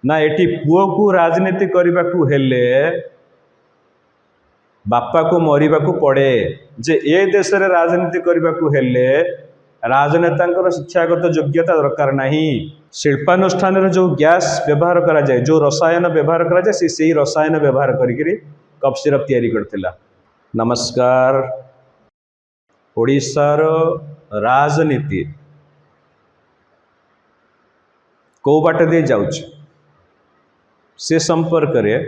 ना एटी पुओ को राजनीति करने को हेले बापा को मरिबा को पड़े। जे ए देश रे राजनीति करने को हेले राजनेता शिक्षागत योग्यता दरकार नहीं। शिल्पानुष्ठान रे जो गैस व्यवहार करा जाए, जो रसायन व्यवहार करा जाए, से रसायन व्यवहार करी कप सिरप तैयारी करथिला। नमस्कार। ओडिशार राजनीति को बाट दे जाउछ से संपर्क रे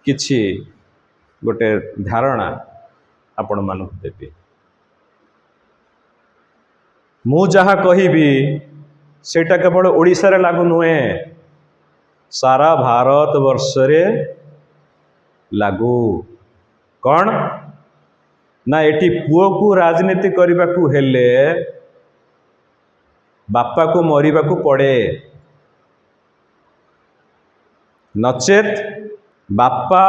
किछि गोटे धारणा आपण मानक देबी। मु जहा कहिबी सेटा केवल ओडिशा रे लागू नुहे, सारा भारत वर्ष रे लागू। कौन ना एटी पुओ को राजनीति करने को हेले बापा को मरिबा को पड़े, नचेत बापा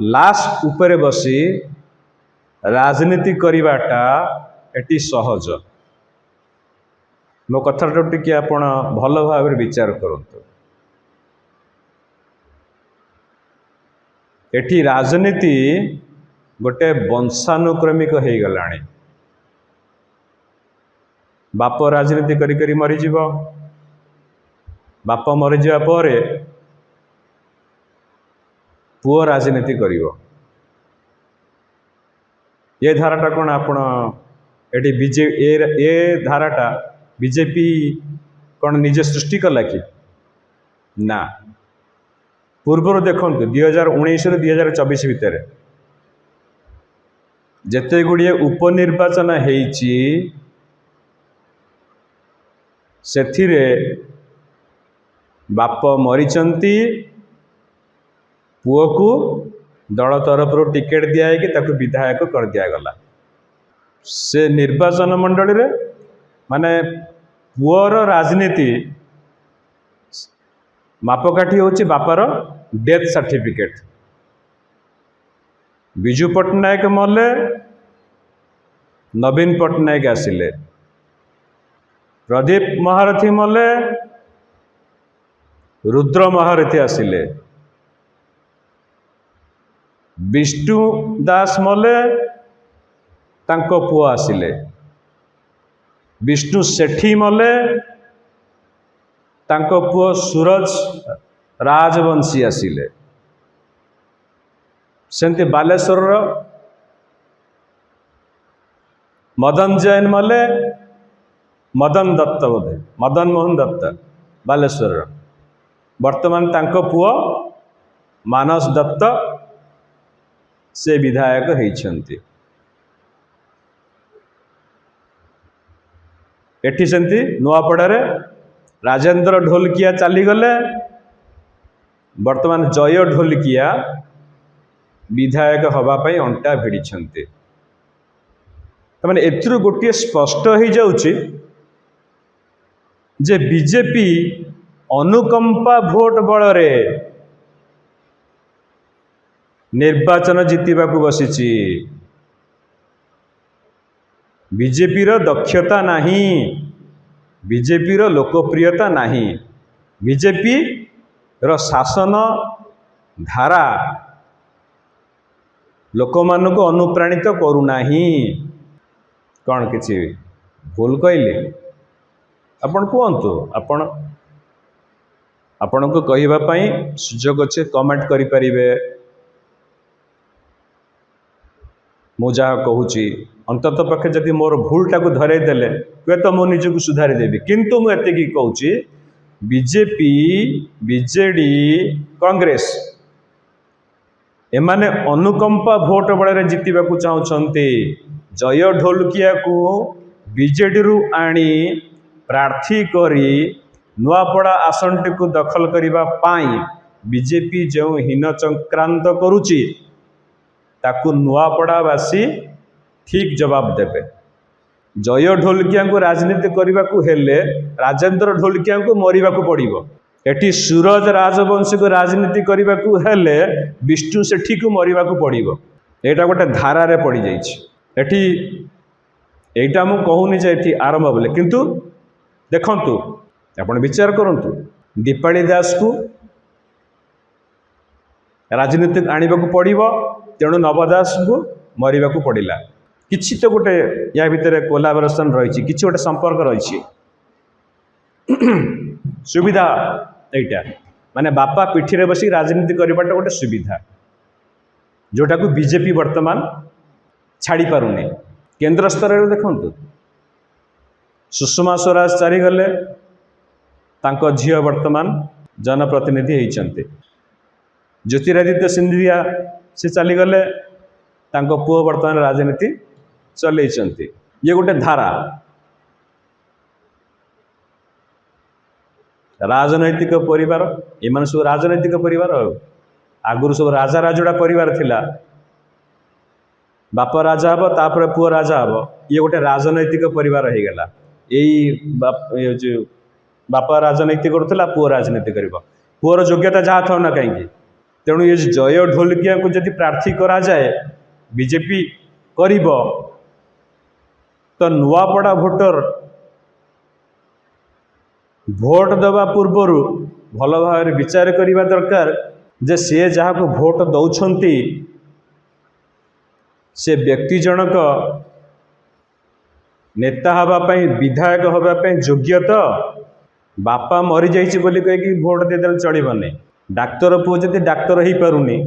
लाश उपरे बसी राजनीति करिवाटा एटी सहज। मो कथा टिके आपण भल भाव विचार करंतु। एठी राजनीति गोटे वंशानुक्रमिक हो गलानी। बाप राजनीति करी मरीज, बाप मरीजा पर पुओ राजनीति करिवो। ये धाराटा कौन आपण एटी ए धाराटा बीजेपी कौन निजे सृष्टि कला कि ना? पूर्वर देखो 2019 रु 2024 भितर जेते गुड़िए उपनिर्वाचन हेइची सेथिरे बाप मरीचंती, पुओ को दल तरफ टिकेट दिखाई ताको विधायक कर दिया गला। से निर्वाचन मंडली रे माने पुओर राजनीति मापकाठी होची बापार डेथ सर्टिफिकेट। विजु पट्टनायक मले, नवीन पट्टनायक आसिले, प्रदीप महारथी मले, रुद्र महारथी आसिले, विष्णु दास मले तांको पुओ आसिले, विष्णु सेठी मले तांको पुओ सूरज राजवंशी आसिले। सेमती बालेश्वर मदन जैन मले, मदन दत्त बोधे, मदन मोहन दत्त बालेश्वर। वर्तमान तांको पुओ मानस दत्त से विधायक होइछंती। एठी सेमती नुआपड़ारे राजेंद्र ढोलकिया चली गले, वर्तमान जय ढोलकिया विधायक हवा पाई अंटा भिड़ी। तमाने एथुरु गोटे स्पष्ट हो जाउछि जे बीजेपी अनुकंपा भोट बल रे निर्वाचन जीतिबा को बसिछि। बीजेपी रो दक्षता नहीं, बीजेपी रो लोकप्रियता नहीं, बीजेपी रो शासन धारा लोक मान को अनुप्राणित करूना। कौन किसी भूल कहले आपण कहतु, आपण को कहवाई सुजोग अच्छे कमेंट करें। मु जहाँ कहूँ अंतत पक्षे जदि मोर भूलटा को धरई देले हुए तो मु निज को सुधारी देवी। किंतु मुझे कहूँ बीजेपी, बीजेडी, कांग्रेस एमाने अनुकंपा भोट बड़े जीतवा को चाहते। जय ढोलकिया को बीजेडी रु आनी प्रार्थी करी नुआपड़ा आसन को दखल करने बीजेपी जो हीन चक्रांत करुची ताकू नुआपड़ावासी ठीक जवाब देवे। जय ढोलकिया को राजनीति करने को हेले राजेंद्र ढोलकिया को मरिबा को पड़िबो। एटी सूरज राजवंशी को राजनीति करने को हेले विष्णु सेठी को मरिबा को पड़िबो। एटा गोटे धारा पड़ जाइए। एटा मु कहूनी जे एटी आरंभ बोले, किंतु देखंतु आपण विचार करंतु दीपाली दास को राजनीति आनिबाकु पड़िबो तेणु नव दास को मरिबाकु पड़िला। किछि तो गोटे या भितर कोलाबोरेशन रही किछि गोटे संपर्क रही सुविधा एटा माने बापा पिठी रे बसी राजनीति करबाटा गोटे सुविधा जोटा को बीजेपी वर्तमान छाड़ी पारुने। केंद्र स्तर में देखंतु सुषमा स्वराज चारी गले तांको झियो वर्तमान जनप्रतिनिधि होइचंते। ज्योतिरादित्य सिंधिया से चली गले तांको पुओ वर्तमान राजनीति चलैचंते। ये गोटे धारा राजनैतिक परिवार एमान सब राजनैतिक परिवार आगुरु सब राजा राजोड़ा परिवार थिला बाप राजा हम तापर पुओ राजा हम ये गोटे राजनैतिक परिवार हो गला। यही बापा राजनीति करुला पुओ राजनीति कर पुओर योग्यता जहाँ था ना कहीं तेणु ये जय ढोलकिया को जदि प्रार्थी करा जाए बीजेपी करिब तो नुआपड़ा भोटर भोट दबा पूर्वर भल भाव विचार करने दरकार जे सी जहाँ को भोट दौरान से व्यक्ति जनक नेता हवापाई विधायक हवापाई योग्य तो बापा मरी जाइए बोली कहीं भोट देदेले चलबनी। डाक्तर पुओ जदि डाक्तर हो पारुनी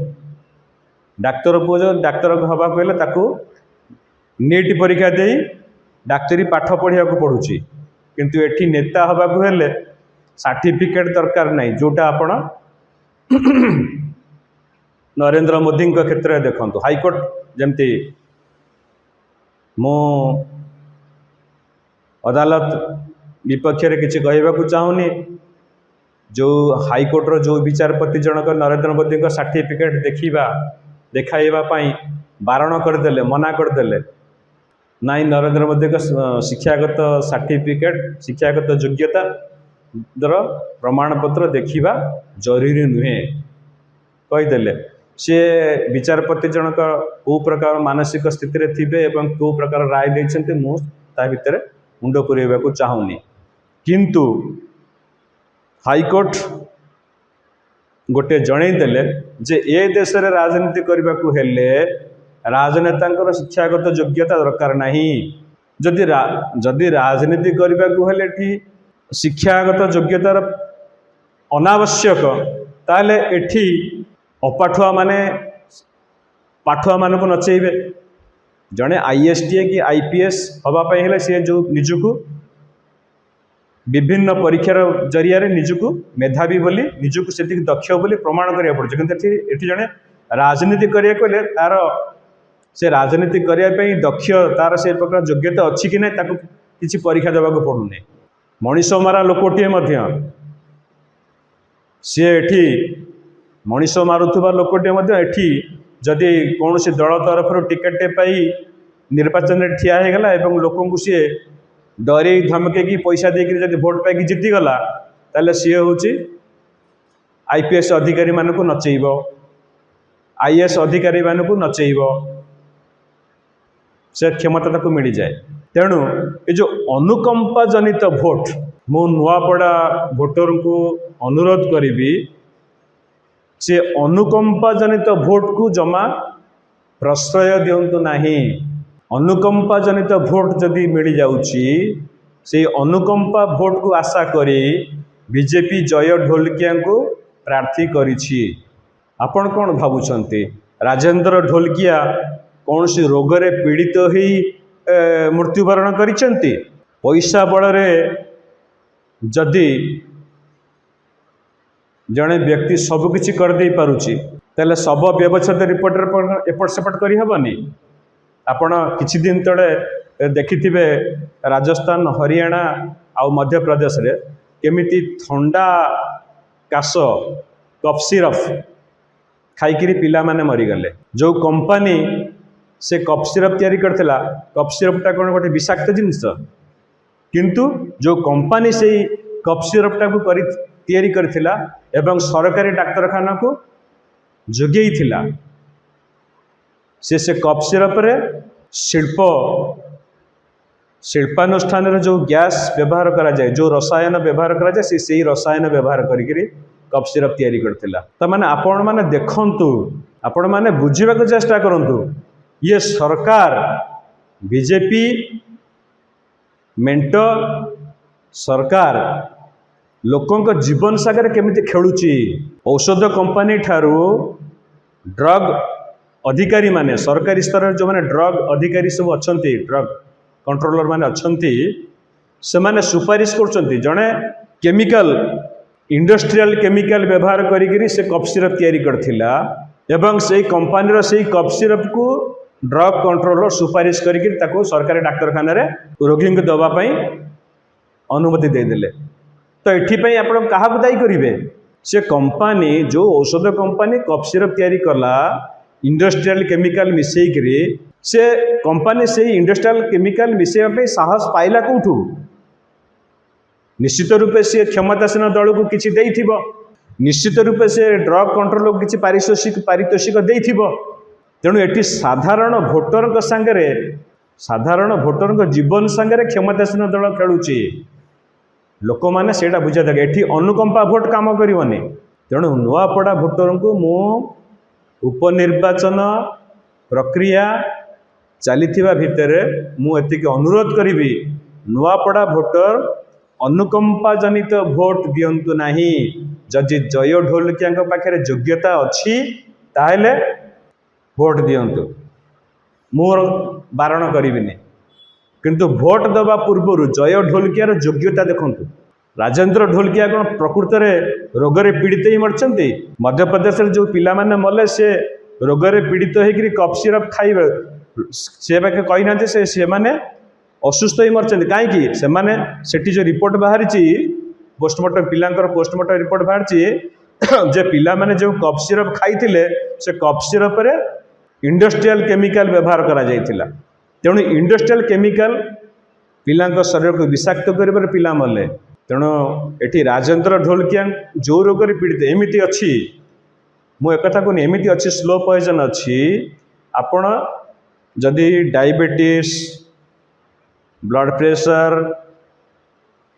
डाक्तर पुओ जो डाक्तर हवा कहले ताकू नीट परीक्षा दे डाक्तरी पाठ पढ़िया पड़ुची किंतु एठी नेता हवा को हेले सर्टिफिकेट दरकार नहीं जोटा आपण नरेंद्र मोदी क्षेत्र में देखंतु हाईकोर्ट जमती मो अदालत विपक्ष रे किछि कहबाकू चाहूनी जो हाईकोर्टर जो विचारपति जनक नरेंद्र मोदी सर्टिफिकेट देखा देखाइबा पई बारण करदेले मना करदेले नाई नरेंद्र मोदी शिक्षागत सर्टिफिकेट शिक्षागत योग्यता दर प्रमाणपत्र देखा जरूरी नुहे कहीदेले सी विचारपति जनक कौ प्रकार मानसिक स्थिति थे कौ प्रकार राय देते मुझे भितर मुंड पुरेबाकू चाहूनी किंतु हाईकोर्ट गोटे जनईदेले जे ए देश रे राजनीति करने को हेले राजनेता शिक्षागत योग्यता दरकार नहीं जदि राजनीति करने को हेले ठी शिक्षागत योग्यतार अनावश्यक ताले एठी अपाठुआ माने पाठुआ मान को नचेबे जड़े आईएसटीए कि आईपीएस हवापाई हेले सी जो निजुक विभिन्न परीक्षार जरिया निजुक मेधावी बोली निजुक से दक्ष बोली प्रमाण करिया पड़छ किंतु एठी जड़े राजनीति करिया कहले तार से राजनीति करने दक्ष तार से प्रकार योग्यता अच्छी कि नहीं ताको किसी परीक्षा देवाक पड़ूनी मनीष मारा लोकटे सी एठी मनीष मारुवा लोकटे एठी जदि कौन सी दल तरफ टिकेट पाई निर्वाचन में ठिया होगला लोक सी डरे धमके पैसा देकर जब भोट पाई जीतीगला ताले सी हूँ आईपीएस अधिकारी मानक नचेब आईएएस अधिकारी मानक नचेब से क्षमता ताको मिल जाए। तेणु ये जो अनुकंपा जनित भोट मु नुआपड़ा भोटर को अनुरोध करी से अनुकंपा जनित भोट को जमा प्रश्रय दिंतु नहीं। अनुकंपा जनित भोट जदि मिल जाउची से अनुकंपा भोट को आशा करी बीजेपी जय ढोलकिया को प्रार्थी करिछि। आपण कौन भावुंटे राजेंद्र ढोलकिया कौन सी रोग रे पीड़ित ही मृत्युवरण करिसेंती पैसा बल जदि जड़े व्यक्ति सबकि करदे पारुची तेले सब व्यवच्छेद रिपोर्ट एपट सेपट करहबनी। आपण किछि दिन तले देखिथिबे राजस्थान हरियाणा आ मध्य प्रदेश रे केमिति थंडा काश कफ सिरफ खाइकिरी पिला माने मरीगले। जो कंपनी से कफ सिरप तैयारी करथिला कफ सिरपटा कौन गोटे विषाक्त जिनिस किंतु जो कंपनी से कफ सिरपटा को तैयारी करथिला एवं सरकारी डाक्तरखाना को जोगई थिला से कफ सिरप रे शिल्पानुष्ठान जो गैस व्यवहार करा जाए जो रसायन व्यवहार करा जाए से रसायन व्यवहार करी कप सिरप तैयारी करथिला। त माने आपण माने देखंतु, आपण माने बुझिबा को चेष्टा करंतु, ये सरकार बीजेपी मेंट सरकार लोकंक जीवन सागर केमिति खेलुची। औषध कंपनी ठारू ड्रग अधिकारी माने सरकारी स्तर जो माने ड्रग अधिकारी सब अच्छंती, ड्रग कंट्रोलर माने अच्छंती, से माने सुपारिश करछंती जणे केमिकल इंडस्ट्रियल केमिकल व्यवहार करिकरी से कप सिरप तैयारी करथिला एवं से कंपनी रो से कप सिरप को ड्रग कंट्रोलर सुपारिश करिकरी ताको सरकारी डाक्तरखाना रे रोगी को दवा पई अनुमति दे देले। तो एठी पई आपण काहाक दायी करिवे? से कंपनी जो औषध कंपनी कप सिरप तैयारी कला इंडस्ट्रियल केमिकल मिसेकरी, से कंपनी से इंडस्ट्रियल केमिकल मिसेवा पे साहस पाइला कोठू? निश्चित रूपे से क्षमतासीन दल को किछि देइथिबो, निश्चित रूपे से ड्रग कंट्रोल को किछि पारितोषिक देइथिबो। तेणु एठी साधारण भोटर को संगे, साधारण भोटर को जीवन संगे क्षमतासीन दल खेलुची। लोक मैंने से बुझा दे एठी अनुकंपा भोट काम करनी। तेणु नुआपड़ा भोटर को मु उपनिर्वाचन प्रक्रिया चली भितर मुझे अनुरोध करी, नुआपड़ा भोटर अनुकंपा जनित भोट दिंतु नहीं। जदि जय ढोलकिया पाखे योग्यता अच्छी ताहले भोट दिंतु, मोर बारण करिबिनी। किंतु भोट दबा पूर्व जय ढोलकियार योग्यता देखंतु। राजेंद्र ढोलकिया कौन प्रकृत में रोगरे पीड़ित ही मरचंती? मध्य प्रदेश जो पिला माने मले से रोगरे पीड़ित होकर कप सिरप खाइबे से बाके कही ना से माने असुस्थ ही मरचंती। कहीं से माने सेठी जो रिपोर्ट बाहरी पोस्टमार्टम पिलांकर पोस्टमार्टम रिपोर्ट बाहरी जे पिला माने जो कप सिरप खाइथिले से कप सिरप रे इंडस्ट्रियल केमिकल व्यवहार करा जाइथिला। तेणु इंडस्ट्रियल केमिकल पिला शरीर को विषाक्त कर पिला मले। तेणु एटी राजेंद्र ढोलकिया जो रोग पीड़ित एमती अच्छी, मु एक कहूँ एमती अच्छी स्लो पॉइजन अच्छी। आपण जदि डायबिटीज ब्लड प्रेशर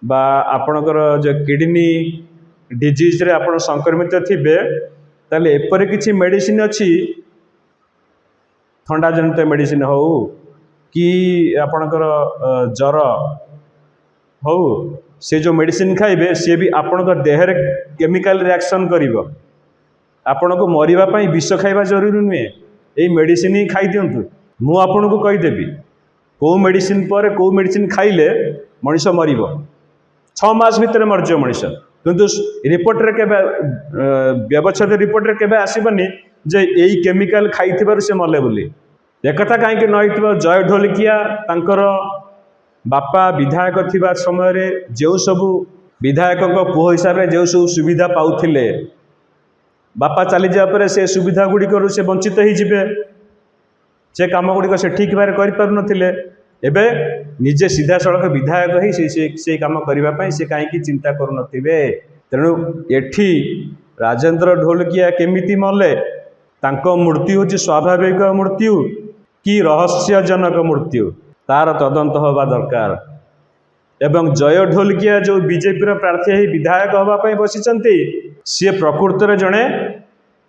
बा आपणकर जो किडनी डिजीज रे आपण संक्रमित थिबे ताले एपरे किछि मेडिसिन अच्छी, थंडा जनित मेडिसिन हो कि आपणकर जर हो, से जो मेडिसिन खाइबे सी भी आपण देह रे केमिकल रिएक्शन करिवो। आपण को मरिबा पई विष खाइबा जरूरी नुहे, यही मेडिसिन ही खाई दिंतु। मु आपन को कहीदेवी कौ मेडिसिन पर कौ मेडिसिन खाइले मनीष मरिबो, 6 मास भितर मरजो मनीष। किंतु रिपोर्ट रे केबे व्यवच्छेद रिपोर्ट रे केबे आसीबनी जे एई केमिकल खाइथिबार से मले बोली। एकथा कहीं न जय ढोलकिया तांकर बापा विधायक थिबा समय रे जो सबू विधायक पुओ हिसाब से जो सब सुविधा पाउथिले, बापा चली जा पर से सुविधा गुड़िक से वंचित हो जिबे, से कम गुड़िक से ठीक भाव कर एबे निजे सीधा सड़क विधायक ही से काम करने से कहीं चिंता करुन। तेणु एठी राजेंद्र ढोलकिया केमिति मले, तांको मृत्यु होची स्वाभाविक मृत्यु कि रहस्यजनक मृत्यु, तार तदंत होगा दरकार। एवं जय ढोलकिया जो बीजेपी प्रार्थी विधायक होगापी बसी सी प्रकृत में जड़े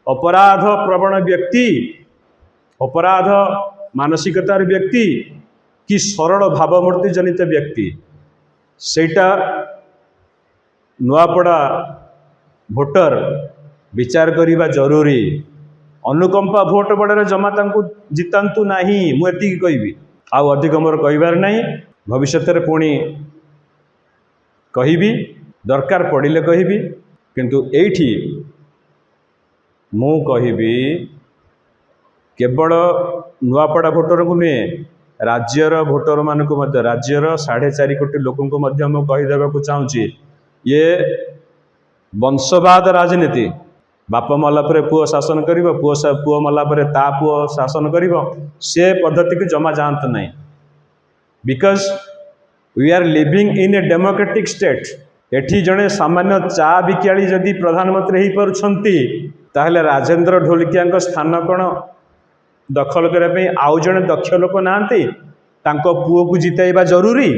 अपराध प्रवण व्यक्ति, अपराध मानसिकतार व्यक्ति कि सरल भावमूर्ति जनित व्यक्ति, सेटा नुआपड़ा भोटर विचार करने जरूरी। अनुकंपा भोट बड़े जमा जितांतु नहीं, मुझे कहबी आउ अधिक मोर कहबार नहीं। भविष्य में पुणी कहबी, दरकार पड़िले कहबी, किंतु एठी मु कहबी केवल नुआपड़ा भोटर को नुहे, राज्यर भोटर मानक राज्यर 4.5 कोटी लोक कहीदेवा चाहूँगी ये वंशवाद राजनीति। बाप मला पर पुओ शासन कर, पुओ मला पर ता पुओ शासन कर, से पद्धति को जमा जानत नहीं। Because we are living in a democratic state. एठी जड़े सामान्य चा बिकियाड़ी जदि प्रधानमंत्री हो पारुछंती ताहले राजेंद्र ढोलकिया स्थान कौन दखल करने आउ जड़े दक्ष लोक नाहंती, तांको पुओ को जिताइबा जरूरी।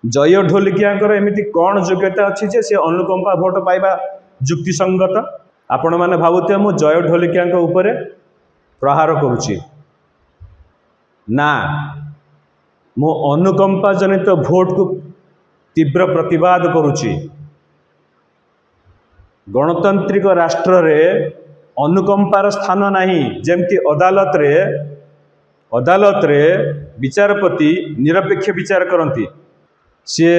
जय ढोलकिया एमती कौन योग्यता अच्छी जे से अनुकंपा भोट पाइबा ଯୁକ୍ତିସଙ୍ଗତ। ଆପଣମାନେ ଭାବୁଥିବେ ମୁଁ ଜୟ ଢୋଲିକିଆଙ୍କ ଉପରେ ପ୍ରହାର କରୁଛି। ନା, ମୁଁ ଅନୁକମ୍ପା ଜନିତ ଭୋଟକୁ ତୀବ୍ର ପ୍ରତିବାଦ କରୁଛି। ଗଣତାନ୍ତ୍ରିକ ରାଷ୍ଟ୍ରରେ ଅନୁକମ୍ପାର ସ୍ଥାନ ନାହିଁ। ଯେମିତି ଅଦାଲତରେ ବିଚାରପତି ନିରପେକ୍ଷ ବିଚାର କରନ୍ତି। ସିଏ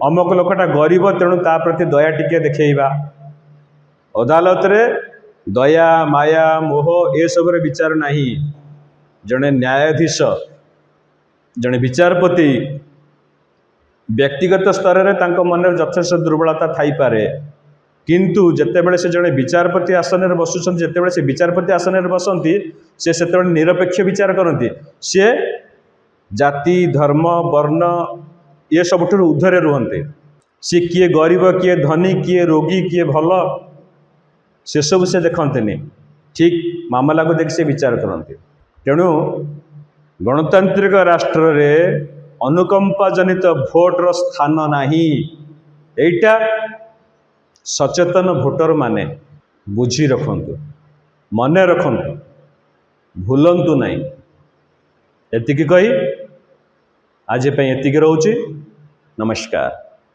ଅମକ ଲୋକଟା ଗରିବ, ତେଣୁ ତା ପ୍ରତି ଦୟା ଟିକେ ଦେଖେଇବା। ଅଦାଲତରେ ଦୟା, ମାୟା, ମୋହ ଏସବୁରେ ବିଚାର ନାହିଁ। ଜଣେ ନ୍ୟାୟାଧୀଶ, ଜଣେ ବିଚାରପତି ବ୍ୟକ୍ତିଗତ ସ୍ତରରେ ତାଙ୍କ ମନରେ ଯଥେଷ୍ଟ ଦୁର୍ବଳତା ଥାଇପାରେ, କିନ୍ତୁ ଯେତେବେଳେ ସେ ଜଣେ ବିଚାରପତି ଆସନରେ ବସୁଛନ୍ତି, ଯେତେବେଳେ ସେ ବିଚାରପତି ଆସନରେ ବସନ୍ତି, ସେ ସେତେବେଳେ ନିରପେକ୍ଷ ବିଚାର କରନ୍ତି। ସେ ଜାତି, ଧର୍ମ, ବର୍ଣ୍ଣ ଏସବୁଠାରୁ ঊର୍ଦ୍ଧ୍ୱରେ ରୁହନ୍ତି। ସେ କିଏ ଗରିବ, କିଏ ଧନୀ, କିଏ ରୋଗୀ, କିଏ ଭଲ, ସେସବୁ ସେ ଦେଖନ୍ତିନି। ଠିକ୍ ମାମଲାକୁ ଦେଖି ସେ ବିଚାର କରନ୍ତି। ତେଣୁ ଗଣତାନ୍ତ୍ରିକ ରାଷ୍ଟ୍ରରେ ଅନୁକମ୍ପା ଜନିତ ଭୋଟର ସ୍ଥାନ ନାହିଁ। ଏଇଟା ସଚେତନ ଭୋଟରମାନେ ବୁଝି ରଖନ୍ତୁ, ମନେ ରଖନ୍ତୁ, ଭୁଲନ୍ତୁ ନାହିଁ। ଏତିକି କହି ଆଜି ପାଇଁ ଏତିକି ରହୁଛି। ନମସ୍କାର।